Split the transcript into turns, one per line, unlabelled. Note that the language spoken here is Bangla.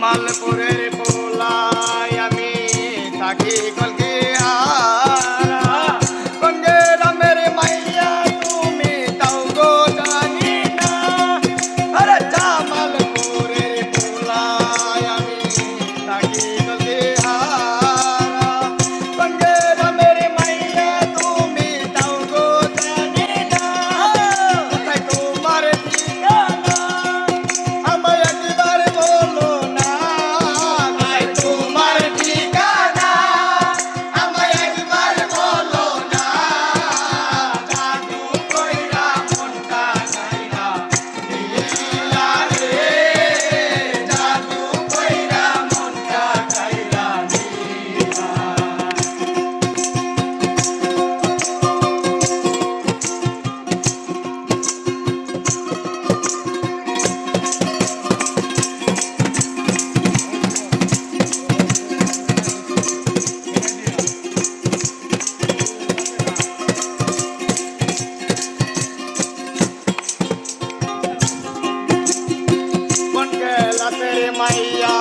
জামালপুরের পোলাই আমি থাকি কলকিহারা কোন গ্রামের মাইয়া তুমি তাও গো জানি না আরে জামালপুরের পোলাই আমি থাকি কলকিহারা কোন গ্রামের মাইয়া তুমি তাও গো জানি না কোথায় তোমার ঠিকানা আমায় একবার বলো না কোথায় তোমার ঠিকানা আমায় একবার বলো না জাদু কইরা মনটা চাইরা দিলা রে জাদু কইরা মনটা চাইরা দিলা কোন গেলাতে মাইয়া